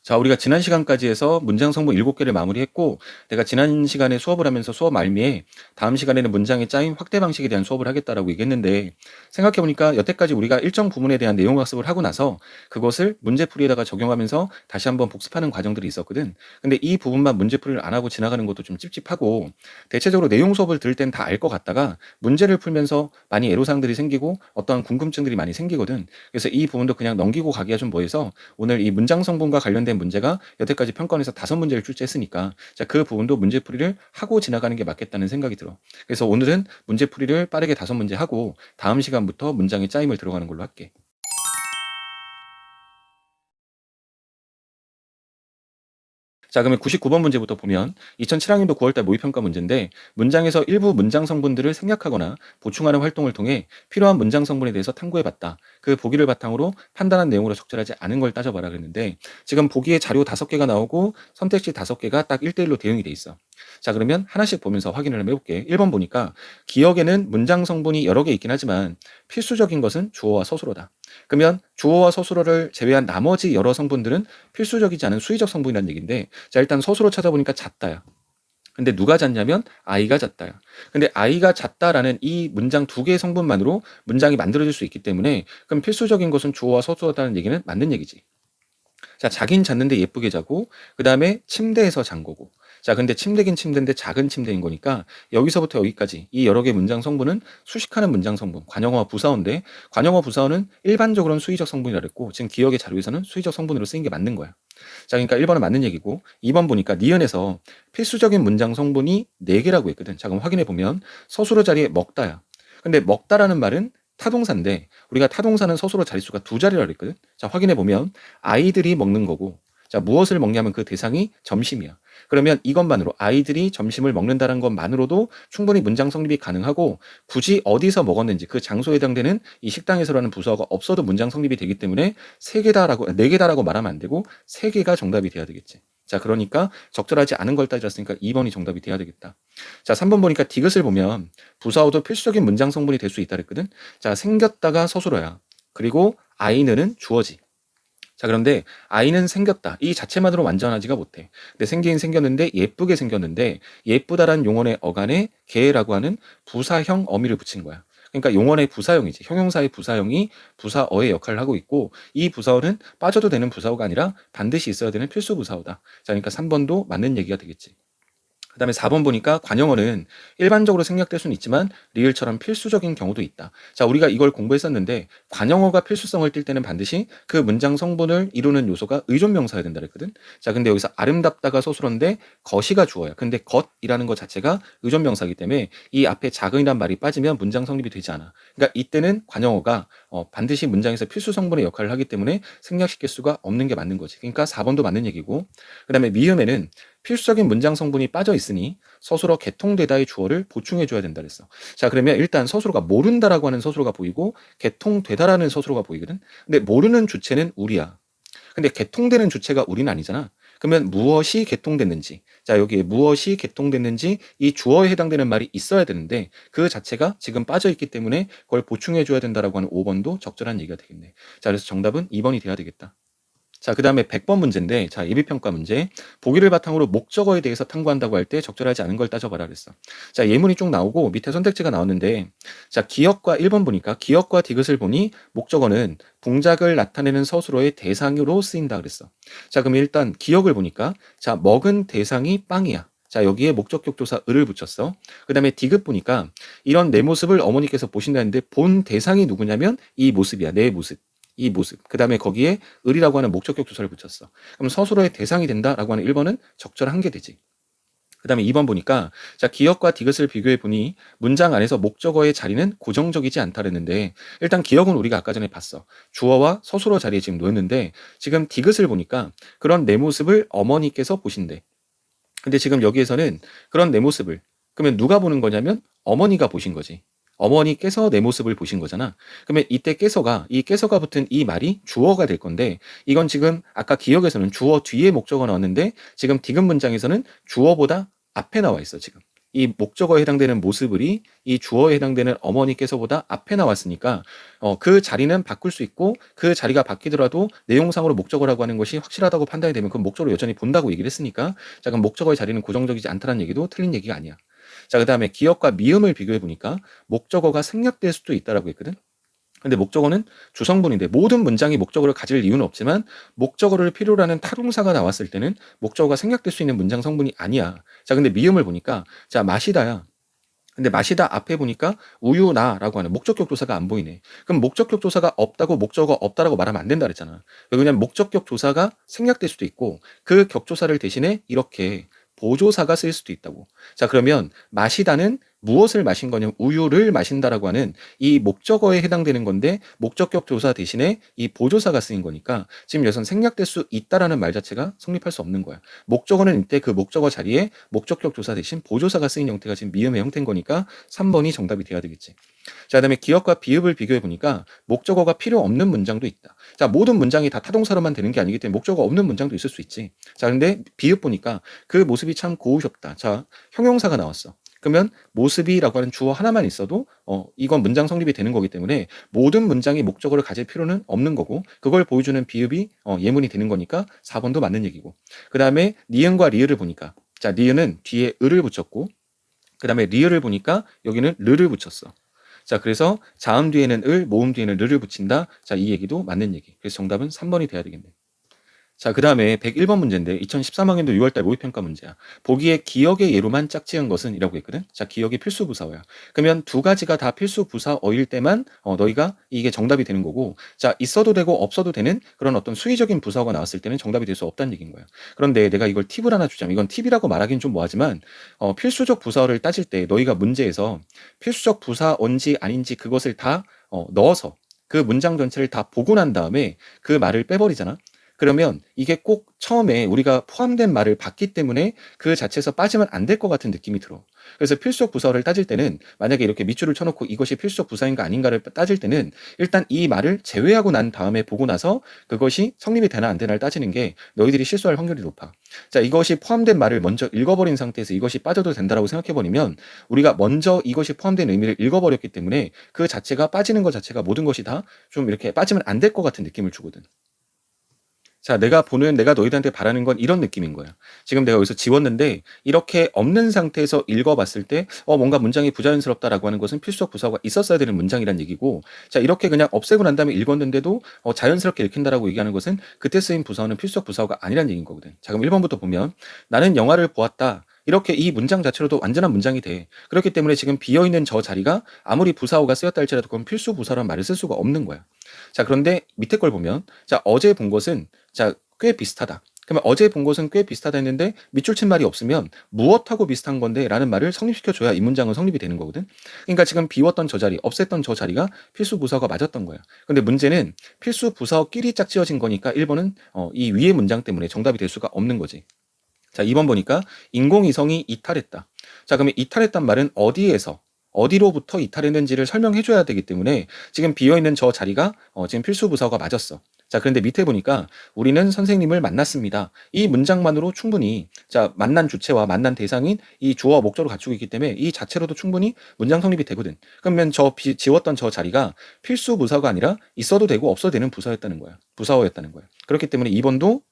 자, 우리가 지난 시간까지 해서 문장 성분 7개를 마무리했고, 내가 지난 시간에 수업을 하면서 수업 말미에 다음 시간에는 문장의 짜임 확대 방식에 대한 수업을 하겠다라고 얘기했는데, 생각해보니까 여태까지 우리가 일정 부분에 대한 내용 학습을 하고 나서 그것을 문제풀이에다가 적용하면서 다시 한번 복습하는 과정들이 있었거든. 근데 이 부분만 문제풀이를 안 하고 지나가는 것도 좀 찝찝하고, 대체적으로 내용 수업을 들을 땐 다 알 것 같다가 문제를 풀면서 많이 애로사항들이 생기고 어떠한 궁금증들이 많이 생기거든. 그래서 이 부분도 그냥 넘기고 가기가 좀 뭐해서 오늘 이 문장 성분과 관련된 문제가 여태까지 평가원에서 5문제를 출제했으니까 자, 그 부분도 문제풀이를 하고 지나가는 게 맞겠다는 생각이 들어. 그래서 오늘은 문제풀이를 빠르게 5문제 하고 다음 시간부터 문장의 짜임을 들어가는 걸로 할게. 자, 그러면 99번 문제부터 보면 2007학년도 9월달 모의평가 문제인데 문장에서 일부 문장 성분들을 생략하거나 보충하는 활동을 통해 필요한 문장 성분에 대해서 탐구해봤다. 그 보기를 바탕으로 판단한 내용으로 적절하지 않은 걸 따져봐라 그랬는데 지금 보기에 자료 5개가 나오고 선택지 5개가 딱 1대1로 대응이 돼 있어. 자, 그러면 하나씩 보면서 확인을 한번 해볼게. 1번 보니까 기억에는 문장 성분이 여러 개 있긴 하지만 필수적인 것은 주어와 서술어다. 그러면 주어와 서술어를 제외한 나머지 여러 성분들은 필수적이지 않은 수의적 성분이라는 얘기인데 자, 일단 서술어 찾아보니까 잣다야. 근데 누가 잣냐면 아이가 잣다야. 근데 아이가 잣다라는 이 문장 2개의 성분만으로 문장이 만들어질 수 있기 때문에 그럼 필수적인 것은 주어와 서술어다는 얘기는 맞는 얘기지. 자, 자긴 잤는데 예쁘게 자고 그 다음에 침대에서 잔 거고 자, 근데 침대긴 침대인데 작은 침대인 거니까 여기서부터 여기까지 이 여러 개 문장 성분은 수식하는 문장 성분 관용어와 부사어인데 관용어 부사어는 일반적으로는 수의적 성분이라 그랬고 지금 기억의 자료에서는 수의적 성분으로 쓰인 게 맞는 거야. 자, 그러니까 1번은 맞는 얘기고 2번 보니까 니은에서 필수적인 문장 성분이 4개라고 했거든. 자, 그럼 확인해 보면 서술어 자리에 먹다야. 근데 먹다라는 말은 타동사인데 우리가 타동사는 서술어 자릿수가 2자리라고 그랬거든. 자, 확인해 보면 아이들이 먹는 거고 자, 무엇을 먹냐면 그 대상이 점심이야. 그러면 이것만으로 아이들이 점심을 먹는다는 것만으로도 충분히 문장 성립이 가능하고 굳이 어디서 먹었는지 그 장소에 해당되는 이 식당에서라는 부사어가 없어도 문장 성립이 되기 때문에 3개다라고 4개다라고 말하면 안 되고 3개가 정답이 돼야 되겠지. 자, 그러니까 적절하지 않은 걸 따졌으니까 2번이 정답이 돼야 되겠다. 자, 3번 보니까 디귿을 보면 부사어도 필수적인 문장 성분이 될 수 있다 그랬거든. 자, 생겼다가 서술어야. 그리고 아이는 주어지. 자, 그런데 아이는 생겼다. 이 자체만으로 완전하지가 못해. 근데 생기긴 생겼는데 예쁘게 생겼는데 예쁘다라는 용언의 어간에 개라고 하는 부사형 어미를 붙인 거야. 그러니까 용언의 부사형이지. 형용사의 부사형이 부사어의 역할을 하고 있고 이 부사어는 빠져도 되는 부사어가 아니라 반드시 있어야 되는 필수 부사어다. 자, 그러니까 3번도 맞는 얘기가 되겠지. 그 다음에 4번 보니까 관용어는 일반적으로 생략될 수는 있지만 리을처럼 필수적인 경우도 있다. 자, 우리가 이걸 공부했었는데 관용어가 필수성을 띌 때는 반드시 그 문장 성분을 이루는 요소가 의존명사여야 된다 그랬거든. 자, 근데 여기서 아름답다가 서술어인데 것이가 주어야. 근데 것이라는 것 자체가 의존명사이기 때문에 이 앞에 작은이란 말이 빠지면 문장 성립이 되지 않아. 그러니까 이때는 관용어가 반드시 문장에서 필수 성분의 역할을 하기 때문에 생략시킬 수가 없는 게 맞는 거지. 그러니까 4번도 맞는 얘기고 그 다음에 미음에는 필수적인 문장 성분이 빠져 있으니 서술어 개통되다의 주어를 보충해 줘야 된다 그랬어. 자, 그러면 일단 서술어가 모른다라고 하는 서술어가 보이고 개통되다라는 서술어가 보이거든. 근데 모르는 주체는 우리야. 근데 개통되는 주체가 우리는 아니잖아. 그러면 무엇이 개통됐는지, 자, 여기에 무엇이 개통됐는지 이 주어에 해당되는 말이 있어야 되는데 그 자체가 지금 빠져 있기 때문에 그걸 보충해 줘야 된다라고 하는 5번도 적절한 얘기가 되겠네. 자, 그래서 정답은 2번이 돼야 되겠다. 자, 그 다음에 100번 문제인데, 자, 예비평가 문제. 보기를 바탕으로 목적어에 대해서 탐구한다고 할 때 적절하지 않은 걸 따져봐라 그랬어. 자, 예문이 쭉 나오고 밑에 선택지가 나왔는데, 자, 기역과 1번 보니까 기역과 디귿을 보니 목적어는 동작을 나타내는 서술어의 대상으로 쓰인다 그랬어. 자, 그럼 일단 기역을 보니까, 자, 먹은 대상이 빵이야. 자, 여기에 목적격 조사 을을 붙였어. 그 다음에 디귿 보니까 이런 내 모습을 어머니께서 보신다는데 본 대상이 누구냐면 이 모습이야. 내 모습. 이 모습. 그 다음에 거기에 을이라고 하는 목적격 조사를 붙였어. 그럼 서술어의 대상이 된다라고 하는 1번은 적절한 게 되지. 그 다음에 2번 보니까 자, 기역과 디귿을 비교해 보니 문장 안에서 목적어의 자리는 고정적이지 않다 그랬는데 일단 기역은 우리가 아까 전에 봤어. 주어와 서술어 자리에 지금 놓였는데 지금 디귿을 보니까 그런 내 모습을 어머니께서 보신대. 근데 지금 여기에서는 그런 내 모습을 그러면 누가 보는 거냐면 어머니가 보신 거지. 어머니께서 내 모습을 보신 거잖아. 그러면 이때 이 깨서가 붙은 이 말이 주어가 될 건데 이건 지금 아까 기억에서는 주어 뒤에 목적어 나왔는데 지금 디귿 문장에서는 주어보다 앞에 나와 있어 지금. 이 목적어에 해당되는 모습을이 이 주어에 해당되는 어머니께서보다 앞에 나왔으니까 그 자리는 바꿀 수 있고 그 자리가 바뀌더라도 내용상으로 목적어라고 하는 것이 확실하다고 판단이 되면 그 목적어로 여전히 본다고 얘기를 했으니까 자 그럼 목적어의 자리는 고정적이지 않다는 얘기도 틀린 얘기가 아니야. 자 그다음에 기억과 미음을 비교해 보니까 목적어가 생략될 수도 있다라고 했거든. 근데 목적어는 주성분인데 모든 문장이 목적어를 가질 이유는 없지만 목적어를 필요로 하는 타동사가 나왔을 때는 목적어가 생략될 수 있는 문장 성분이 아니야. 자 근데 미음을 보니까 자 마시다야. 근데 마시다 앞에 보니까 우유나라고 하는 목적격 조사가 안 보이네. 그럼 목적격 조사가 없다고 목적어 없다라고 말하면 안 된다 그랬잖아. 왜냐면 목적격 조사가 생략될 수도 있고 그 격조사를 대신에 이렇게 보조사가 쓰일 수도 있다고. 자 그러면 마시다는 무엇을 마신 거냐면 우유를 마신다라고 하는 이 목적어에 해당되는 건데 목적격 조사 대신에 이 보조사가 쓰인 거니까 지금 여기서 생략될 수 있다라는 말 자체가 성립할 수 없는 거야. 목적어는 이때 그 목적어 자리에 목적격 조사 대신 보조사가 쓰인 형태가 지금 미음의 형태인 거니까 3번이 정답이 돼야 되겠지. 자, 그다음에 기억과 비읍을 비교해 보니까 목적어가 필요 없는 문장도 있다. 자, 모든 문장이 다 타동사로만 되는 게 아니기 때문에 목적어 없는 문장도 있을 수 있지. 자, 근데 비읍 보니까 그 모습이 참 고우셨다. 자, 형용사가 나왔어. 그러면 모습이라고 하는 주어 하나만 있어도 이건 문장 성립이 되는 거기 때문에 모든 문장이 목적어를 가질 필요는 없는 거고 그걸 보여주는 비읍이 예문이 되는 거니까 4번도 맞는 얘기고 그 다음에 니은과 리을을 보니까 자 니은은 뒤에 을을 붙였고 그 다음에 리을을 보니까 여기는 르를 붙였어. 자 그래서 자음 뒤에는 을, 모음 뒤에는 르를 붙인다. 자 이 얘기도 맞는 얘기. 그래서 정답은 3번이 돼야 되겠네. 자, 그 다음에 101번 문제인데 2013학년도 6월달 모의평가 문제야. 보기에 기억의 예로만 짝지은 것은 이라고 했거든. 자, 기억이 필수 부사어야. 그러면 두 가지가 다 필수 부사어일 때만 너희가 이게 정답이 되는 거고 자, 있어도 되고 없어도 되는 그런 어떤 수의적인 부사어가 나왔을 때는 정답이 될 수 없다는 얘기인 거야. 그런데 내가 이걸 팁을 하나 주자면 이건 팁이라고 말하기는 좀 뭐하지만 필수적 부사어를 따질 때 너희가 문제에서 필수적 부사어인지 아닌지 그것을 다 넣어서 그 문장 전체를 다 보고 난 다음에 그 말을 빼버리잖아. 그러면 이게 꼭 처음에 우리가 포함된 말을 봤기 때문에 그 자체에서 빠지면 안 될 것 같은 느낌이 들어. 그래서 필수적 부사어를 따질 때는 만약에 이렇게 밑줄을 쳐놓고 이것이 필수적 부사인가 아닌가를 따질 때는 일단 이 말을 제외하고 난 다음에 보고 나서 그것이 성립이 되나 안 되나를 따지는 게 너희들이 실수할 확률이 높아. 자, 이것이 포함된 말을 먼저 읽어버린 상태에서 이것이 빠져도 된다라고 생각해버리면 우리가 먼저 이것이 포함된 의미를 읽어버렸기 때문에 그 자체가 빠지는 것 자체가 모든 것이 다 좀 이렇게 빠지면 안 될 것 같은 느낌을 주거든. 자, 내가 너희들한테 바라는 건 이런 느낌인 거야. 지금 내가 여기서 지웠는데 이렇게 없는 상태에서 읽어봤을 때 뭔가 문장이 부자연스럽다라고 하는 것은 필수적 부사어가 있었어야 되는 문장이란 얘기고 자, 이렇게 그냥 없애고 난 다음에 읽었는데도 자연스럽게 읽힌다라고 얘기하는 것은 그때 쓰인 부사어는 필수적 부사어가 아니란 얘기인 거거든. 자, 그럼 1번부터 보면 나는 영화를 보았다. 이렇게 이 문장 자체로도 완전한 문장이 돼. 그렇기 때문에 지금 비어있는 저 자리가 아무리 부사어가 쓰였다 할지라도 그건 필수 부사라는 말을 쓸 수가 없는 거야. 자, 그런데 밑에 걸 보면 자, 어제 본 것은 자, 꽤 비슷하다. 그러면 어제 본 것은 꽤 비슷하다 했는데 밑줄 친 말이 없으면 무엇하고 비슷한 건데 라는 말을 성립시켜줘야 이 문장은 성립이 되는 거거든. 그러니까 지금 비웠던 저 자리, 없앴던 저 자리가 필수 부사어가 맞았던 거야. 근데 문제는 필수 부사어끼리 짝지어진 거니까 1번은 이 위의 문장 때문에 정답이 될 수가 없는 거지. 자, 2번 보니까 인공위성이 이탈했다. 자, 그러면 이탈했단 말은 어디로부터 이탈했는지를 설명해줘야 되기 때문에 지금 비어있는 저 자리가 지금 필수 부사어가 맞았어. 자, 그런데 밑에 보니까 우리는 선생님을 만났습니다. 이 문장만으로 충분히 자, 만난 주체와 만난 대상인 이 주어와 목적을 갖추고 있기 때문에 이 자체로도 충분히 문장 성립이 되거든. 그러면 지웠던 저 자리가 필수 부사어가 아니라 있어도 되고 없어도 되는 부사였다는 거야. 부사어였다는 거야. 그렇기 때문에 2번도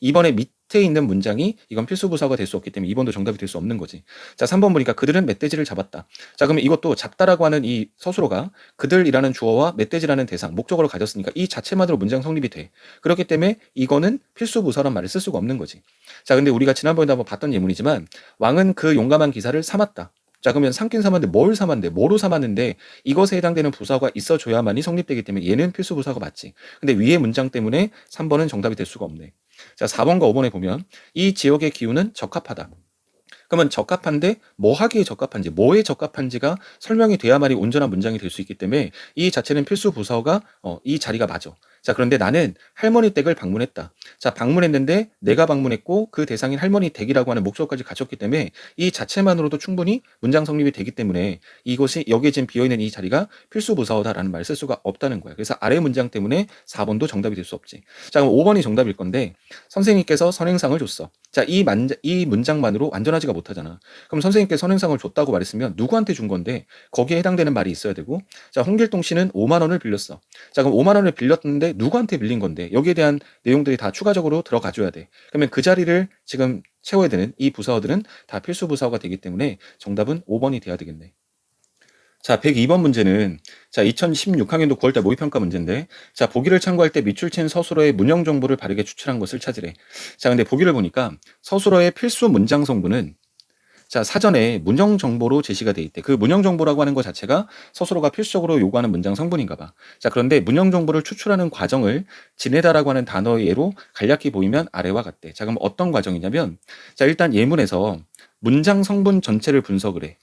2번의 밑에 있는 문장이 이건 필수 부사가 될 수 없기 때문에 2번도 정답이 될 수 없는 거지. 자, 3번 보니까 그들은 멧돼지를 잡았다. 자, 그러면 이것도 잡다라고 하는 이 서술어가 그들이라는 주어와 멧돼지라는 대상, 목적어를 가졌으니까 이 자체만으로 문장 성립이 돼. 그렇기 때문에 이거는 필수 부사란 말을 쓸 수가 없는 거지. 자, 근데 우리가 지난번에도 한번 봤던 예문이지만 왕은 그 용감한 기사를 삼았다. 자, 그러면 삼긴 삼았는데 뭘 삼았는데 뭐로 삼았는데 이것에 해당되는 부사가 있어줘야만이 성립되기 때문에 얘는 필수 부사가 맞지. 근데 위의 문장 때문에 3번은 정답이 될 수가 없네. 자, 4번과 5번에 보면 이 지역의 기후는 적합하다. 그러면 적합한데 뭐 하기에 적합한지, 뭐에 적합한지가 설명이 돼야만이 온전한 문장이 될 수 있기 때문에 이 자체는 필수 부사어가 이 자리가 맞아. 자, 그런데 나는 할머니 댁을 방문했다. 자, 방문했는데 내가 방문했고 그 대상인 할머니 댁이라고 하는 목적까지 갖췄기 때문에 이 자체만으로도 충분히 문장 성립이 되기 때문에 이것이 여기에 지금 비어있는 이 자리가 필수 부사어다라는 말을 쓸 수가 없다는 거야. 그래서 아래 문장 때문에 4번도 정답이 될 수 없지. 자, 그럼 5번이 정답일 건데 선생님께서 선행상을 줬어. 자, 이 문장만으로 완전하지가 못하잖아. 그럼 선생님께 선행상을 줬다고 말했으면 누구한테 준 건데 거기에 해당되는 말이 있어야 되고, 자, 홍길동 씨는 5만 원을 빌렸어. 자, 그럼 5만 원을 빌렸는데 누구한테 빌린 건데 여기에 대한 내용들이 다 추가적으로 들어가줘야 돼. 그러면 그 자리를 지금 채워야 되는 이 부사어들은 다 필수 부사어가 되기 때문에 정답은 5번이 돼야 되겠네. 자, 102번 문제는 자, 2016학년도 9월달 모의평가 문제인데, 자, 보기를 참고할 때 밑줄 친 서술어의 문형 정보를 바르게 추출한 것을 찾으래. 자, 근데 보기를 보니까 서술어의 필수 문장 성분은 자, 사전에 문형 정보로 제시가 돼 있대. 그 문형 정보라고 하는 것 자체가 서술어가 필수적으로 요구하는 문장 성분인가 봐. 자, 그런데 문형 정보를 추출하는 과정을 지내다라고 하는 단어의 예로 간략히 보이면 아래와 같대. 자, 그럼 어떤 과정이냐면, 자, 일단 예문에서 문장 성분 전체를 분석을 해.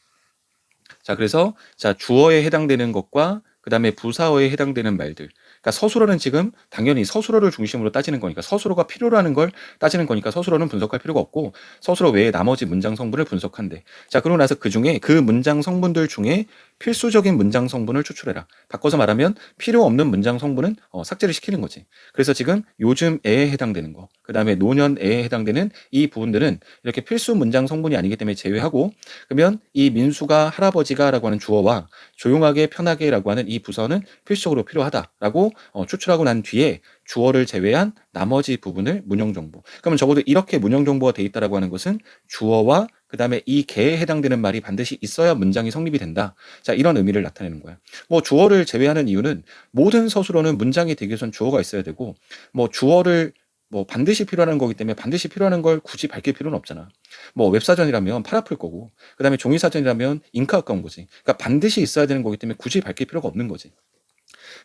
자, 그래서 자, 주어에 해당되는 것과 그다음에 부사어에 해당되는 말들. 그러니까 서술어는 지금 당연히 서술어를 중심으로 따지는 거니까, 서술어가 필요로 하는 걸 따지는 거니까 서술어는 분석할 필요가 없고 서술어 외에 나머지 문장 성분을 분석한대. 자, 그러고 나서 그 중에 그 문장 성분들 중에 필수적인 문장 성분을 추출해라. 바꿔서 말하면 필요 없는 문장 성분은 삭제를 시키는 거지. 그래서 지금 요즘에 해당되는 거, 그다음에 노년에 해당되는 이 부분들은 이렇게 필수 문장 성분이 아니기 때문에 제외하고, 그러면 이 민수가 할아버지가라고 하는 주어와 조용하게 편하게라고 하는 이 부서는 필수적으로 필요하다라고 추출하고 난 뒤에 주어를 제외한 나머지 부분을 문형 정보. 그러면 적어도 이렇게 문형 정보가 돼 있다라고 하는 것은 주어와 그다음에 이 개에 해당되는 말이 반드시 있어야 문장이 성립이 된다. 자, 이런 의미를 나타내는 거야. 뭐 주어를 제외하는 이유는 모든 서술어는 문장이 되기 위해선 주어가 있어야 되고, 뭐 주어를 뭐 반드시 필요한 거기 때문에 반드시 필요한 걸 굳이 밝힐 필요는 없잖아. 뭐 웹사전이라면 팔 아플 거고, 그다음에 종이사전이라면 잉크 아까운 거지. 그러니까 반드시 있어야 되는 거기 때문에 굳이 밝힐 필요가 없는 거지.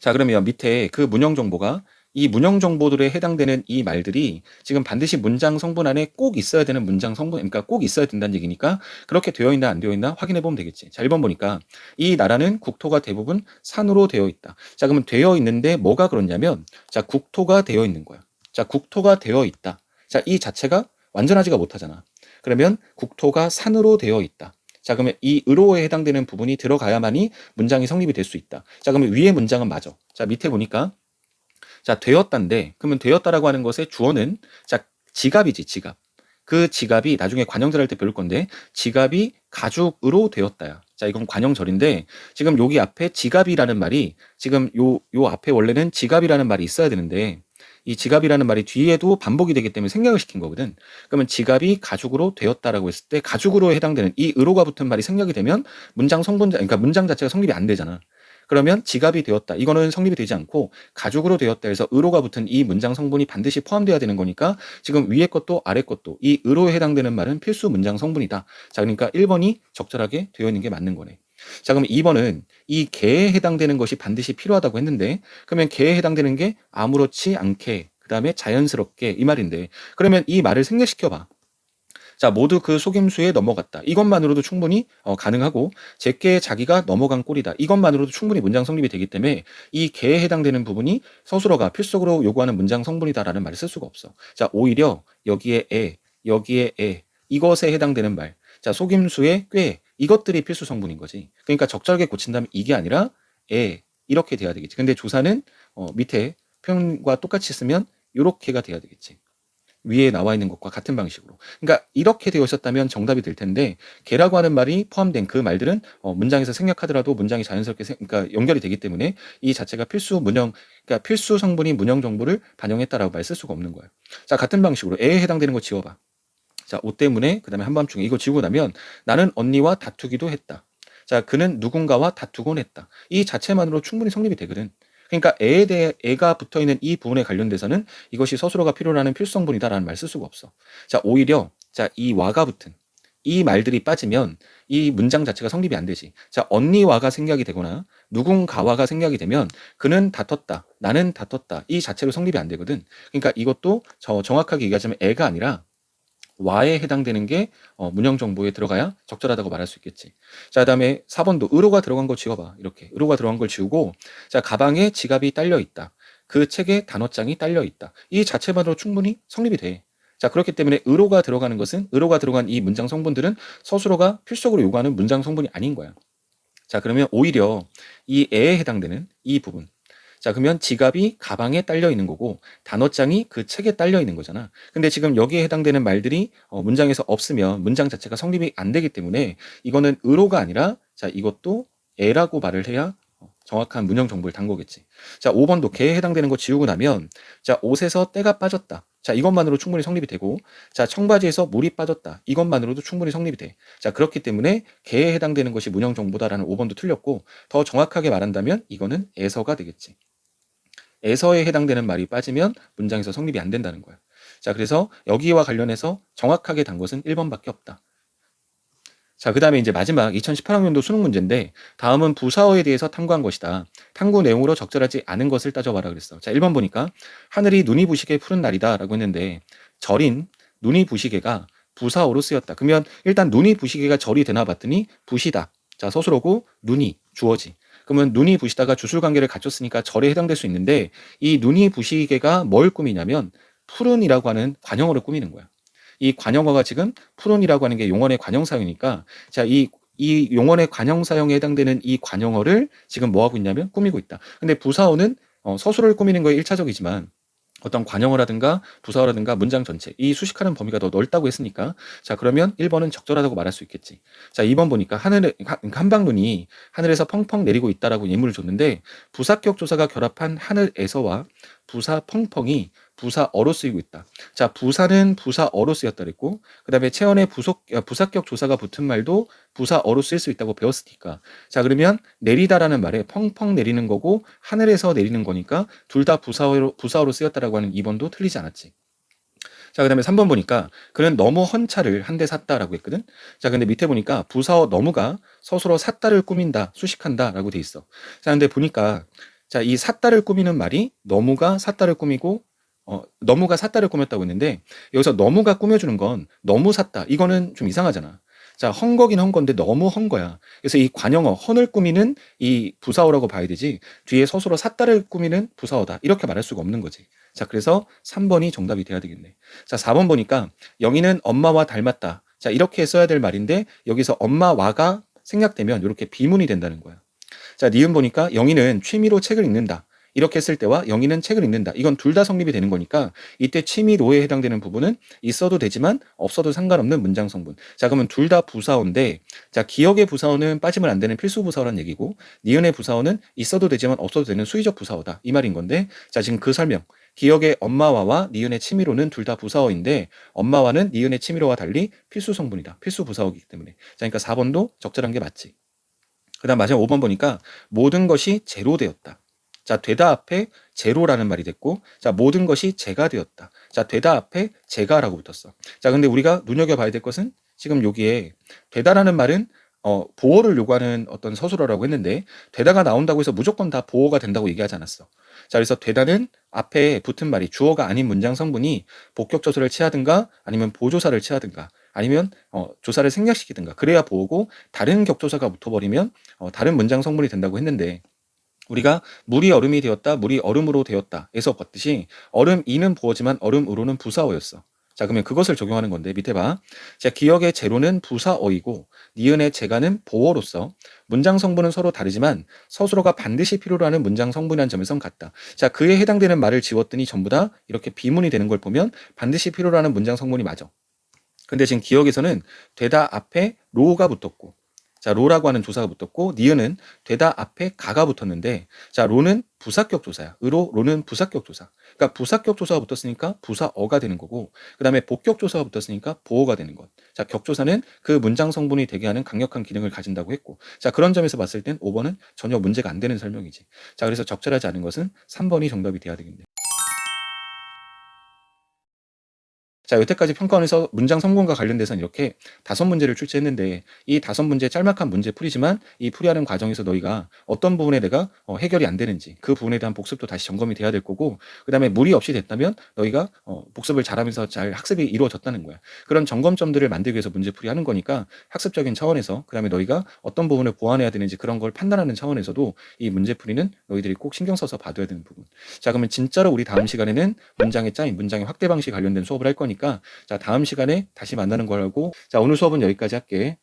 자, 그러면 밑에 그 문형 정보가, 이 문형 정보들에 해당되는 이 말들이 지금 반드시 문장 성분 안에 꼭 있어야 되는 문장 성분, 그러니까 꼭 있어야 된다는 얘기니까 그렇게 되어 있나 안 되어 있나 확인해 보면 되겠지. 자, 1번 보니까 이 나라는 국토가 대부분 산으로 되어 있다. 자, 그러면 되어 있는데 뭐가 그렇냐면, 자, 국토가 되어 있는 거야. 자, 국토가 되어 있다. 자, 이 자체가 완전하지가 못하잖아. 그러면 국토가 산으로 되어 있다. 자, 그러면 이 의로에 해당되는 부분이 들어가야만이 문장이 성립이 될 수 있다. 자, 그러면 위의 문장은 맞아. 자, 밑에 보니까 자, 되었다인데, 그러면 되었다라고 하는 것의 주어는 자, 지갑이지, 지갑. 그 지갑이 나중에 관형절 할 때 배울 건데, 지갑이 가죽으로 되었다야. 자, 이건 관형절인데 지금 여기 앞에 지갑이라는 말이, 지금 요 앞에 원래는 지갑이라는 말이 있어야 되는데 이 지갑이라는 말이 뒤에도 반복이 되기 때문에 생략을 시킨 거거든. 그러면 지갑이 가죽으로 되었다라고 했을 때 가죽으로 해당되는 이 의로가 붙은 말이 생략이 되면 문장 성분자, 그러니까 문장 자체가 성립이 안 되잖아. 그러면 지갑이 되었다, 이거는 성립이 되지 않고 가죽으로 되었다 해서 의로가 붙은 이 문장 성분이 반드시 포함돼야 되는 거니까 지금 위에 것도 아래 것도 이 의로에 해당되는 말은 필수 문장 성분이다. 자, 그러니까 1번이 적절하게 되어 있는 게 맞는 거네. 자, 그럼 2번은 이 개에 해당되는 것이 반드시 필요하다고 했는데, 그러면 개에 해당되는 게 아무렇지 않게, 그 다음에 자연스럽게, 이 말인데, 그러면 이 말을 생략시켜봐. 자, 모두 그 속임수에 넘어갔다. 이것만으로도 충분히 가능하고, 제게 자기가 넘어간 꼴이다. 이것만으로도 충분히 문장 성립이 되기 때문에 이 개에 해당되는 부분이 서술어가 필수적으로 요구하는 문장 성분이다라는 말을 쓸 수가 없어. 자, 오히려 여기에 에, 여기에 에, 이것에 해당되는 말, 자, 속임수에 꽤, 이것들이 필수 성분인 거지. 그러니까 적절하게 고친다면 이게 아니라 에, 이렇게 돼야 되겠지. 근데 조사는 밑에 표현과 똑같이 쓰면 이렇게가 돼야 되겠지. 위에 나와 있는 것과 같은 방식으로. 그러니까 이렇게 되어 있었다면 정답이 될 텐데, 개라고 하는 말이 포함된 그 말들은 문장에서 생략하더라도 문장이 자연스럽게 그러니까 연결이 되기 때문에 이 자체가 필수 문형, 그러니까 필수 성분이 문형 정보를 반영했다라고 말 쓸 수가 없는 거예요. 자, 같은 방식으로 에에 해당되는 거 지워봐. 자, 옷 때문에, 그 다음에 한밤중에, 이거 지우고 나면 나는 언니와 다투기도 했다. 자, 그는 누군가와 다투곤 했다. 이 자체만으로 충분히 성립이 되거든. 그러니까 애에 대해, 애가 붙어 있는 이 부분에 관련돼서는 이것이 서술어가 필요로 하는 필수성분이다라는 말 쓸 수가 없어. 자, 오히려 자, 이 와가 붙은 이 말들이 빠지면 이 문장 자체가 성립이 안 되지. 자, 언니와가 생략이 되거나 누군가와가 생략이 되면 그는 다퉜다, 나는 다퉜다, 이 자체로 성립이 안 되거든. 그러니까 이것도 정확하게 얘기하자면 애가 아니라 와에 해당되는 게 문형 정보에 들어가야 적절하다고 말할 수 있겠지. 자, 그다음에 4번도 의로가 들어간 거 지워봐. 이렇게 의로가 들어간 걸 지우고, 자, 가방에 지갑이 딸려 있다. 그 책에 단어장이 딸려 있다. 이 자체만으로 충분히 성립이 돼. 자, 그렇기 때문에 의로가 들어가는 것은 의로가 들어간 이 문장 성분들은 서술어가 필수적으로 요구하는 문장 성분이 아닌 거야. 자, 그러면 오히려 이 에에 해당되는 이 부분. 자, 그러면 지갑이 가방에 딸려 있는 거고 단어장이 그 책에 딸려 있는 거잖아. 근데 지금 여기에 해당되는 말들이 문장에서 없으면 문장 자체가 성립이 안 되기 때문에 이거는 의로가 아니라 자, 이것도 에라고 말을 해야 정확한 문형 정보를 단 거겠지. 자, 5번도 개에 해당되는 거 지우고 나면 자, 옷에서 때가 빠졌다. 자, 이것만으로 충분히 성립이 되고 자, 청바지에서 물이 빠졌다. 이것만으로도 충분히 성립이 돼. 자, 그렇기 때문에 개에 해당되는 것이 문형 정보다라는 5번도 틀렸고 더 정확하게 말한다면 이거는 에서가 되겠지. 에서에 해당되는 말이 빠지면 문장에서 성립이 안 된다는 거야. 자, 그래서 여기와 관련해서 정확하게 단 것은 1번밖에 없다. 자, 그 다음에 이제 마지막 2018학년도 수능 문제인데 다음은 부사어에 대해서 탐구한 것이다. 탐구 내용으로 적절하지 않은 것을 따져봐라 그랬어. 자, 1번 보니까 하늘이 눈이 부시게 푸른 날이다 라고 했는데 절인 눈이 부시게가 부사어로 쓰였다. 그러면 일단 눈이 부시게가 절이 되나 봤더니 부시다. 자, 서술어고 눈이 주어지. 그러면 눈이 부시다가 주술관계를 갖췄으니까 절에 해당될 수 있는데 이 눈이 부시게가 뭘 꾸미냐면 푸른이라고 하는 관형어를 꾸미는 거야. 이 관형어가 지금 푸른이라고 하는 게 용언의 관형사용이니까 자, 이 용언의 관형사용에 해당되는 이 관형어를 지금 뭐 하고 있냐면 꾸미고 있다. 근데 부사어는 서술어를 꾸미는 거에 1차적이지만 어떤 관형어라든가 부사어라든가 문장 전체 이 수식하는 범위가 더 넓다고 했으니까 자, 그러면 1번은 적절하다고 말할 수 있겠지. 자, 2번 보니까 한방눈이 하늘에서 펑펑 내리고 있다라고 예문을 줬는데 부사격 조사가 결합한 하늘에서와 부사 펑펑이 부사어로 쓰이고 있다. 자, 부사는 부사어로 쓰였다 그랬고 그 다음에 채원에 부사격 조사가 붙은 말도 부사어로 쓰일 수 있다고 배웠으니까 자, 그러면 내리다라는 말에 펑펑 내리는 거고 하늘에서 내리는 거니까 둘 다 부사어로 쓰였다라고 하는 2번도 틀리지 않았지. 자, 그 다음에 3번 보니까 그는 너무 헌 차를 한 대 샀다라고 했거든. 자, 근데 밑에 보니까 부사어 너무가 서술어 샀다를 꾸민다, 수식한다라고 돼 있어. 자, 근데 보니까 자, 이 샀다를 꾸미는 말이 너무가 샀다를 꾸미고 너무가 샀다를 꾸몄다고 했는데 여기서 너무가 꾸며주는 건 너무 샀다. 이거는 좀 이상하잖아. 자, 헝 거긴 헝 건데 너무 헝 거야. 그래서 이 관형어 헌을 꾸미는 이 부사어라고 봐야 되지 뒤에 서술어 샀다를 꾸미는 부사어다. 이렇게 말할 수가 없는 거지. 자, 그래서 3번이 정답이 돼야 되겠네. 자, 4번 보니까 영희는 엄마와 닮았다. 자, 이렇게 써야 될 말인데 여기서 엄마와가 생략되면 이렇게 비문이 된다는 거야. 자, 니은 보니까 영희는 취미로 책을 읽는다. 이렇게 쓸 때와 영희는 책을 읽는다. 이건 둘 다 성립이 되는 거니까 이때 취미로에 해당되는 부분은 있어도 되지만 없어도 상관없는 문장 성분. 자, 그러면 둘 다 부사어인데 자, 기억의 부사어는 빠지면 안 되는 필수 부사어란 얘기고 니은의 부사어는 있어도 되지만 없어도 되는 수의적 부사어다. 이 말인 건데 자, 지금 그 설명. 기억의 엄마와와 니은의 취미로는 둘 다 부사어인데 엄마와는 니은의 취미로와 달리 필수 성분이다. 필수 부사어이기 때문에. 자, 그러니까 4번도 적절한 게 맞지. 그 다음 마지막 5번 보니까 모든 것이 제로 되었다. 자, 되다 앞에 제로라는 말이 됐고 자, 모든 것이 제가 되었다. 자, 되다 앞에 제가라고 붙었어. 자, 근데 우리가 눈여겨봐야 될 것은 지금 여기에 되다라는 말은 보어를 요구하는 어떤 서술어라고 했는데 되다가 나온다고 해서 무조건 다 보어가 된다고 얘기하지 않았어. 자, 그래서 되다는 앞에 붙은 말이 주어가 아닌 문장 성분이 복격조사를 취하든가 아니면 보조사를 취하든가 아니면 조사를 생략시키든가 그래야 보어고 다른 격조사가 붙어버리면 다른 문장 성분이 된다고 했는데 우리가 물이 얼음이 되었다, 물이 얼음으로 되었다에서 봤듯이 얼음 이는 보어지만 얼음으로는 부사어였어. 자, 그러면 그것을 적용하는 건데 밑에 봐. 자, 기억의 제로는 부사어이고 니은의 제가는 보어로서 문장 성분은 서로 다르지만 서술어가 반드시 필요로 하는 문장 성분이라는 점에선 같다. 자, 그에 해당되는 말을 지웠더니 전부 다 이렇게 비문이 되는 걸 보면 반드시 필요로 하는 문장 성분이 맞아. 근데 지금 기억에서는 되다 앞에 로가 붙었고 자, 로라고 하는 조사가 붙었고 니은은 되다 앞에 가가 붙었는데 자, 로는 부사격 조사야. 로는 부사격 조사. 그러니까 부사격 조사가 붙었으니까 부사어가 되는 거고 그 다음에 복격 조사가 붙었으니까 보어가 되는 것. 자, 격조사는 그 문장 성분이 되게 하는 강력한 기능을 가진다고 했고 자, 그런 점에서 봤을 땐 5번은 전혀 문제가 안 되는 설명이지. 자, 그래서 적절하지 않은 것은 3번이 정답이 돼야 되겠네. 자, 여태까지 평가원에서 문장 성공과 관련돼서는 이렇게 5문제를 출제했는데 이 5문제 짤막한 문제풀이지만 이 풀이하는 과정에서 너희가 어떤 부분에 내가 해결이 안 되는지 그 부분에 대한 복습도 다시 점검이 돼야 될 거고, 그다음에 무리 없이 됐다면 너희가 복습을 잘하면서 잘 학습이 이루어졌다는 거야. 그런 점검점들을 만들기 위해서 문제풀이하는 거니까 학습적인 차원에서, 그다음에 너희가 어떤 부분을 보완해야 되는지 그런 걸 판단하는 차원에서도 이 문제풀이는 너희들이 꼭 신경 써서 봐둬야 되는 부분. 자, 그러면 진짜로 우리 다음 시간에는 문장의 짜임, 문장의 확대 방식 관련된 수업을 할 거니까 자, 다음 시간에 다시 만나는 거라고. 자, 오늘 수업은 여기까지 할게.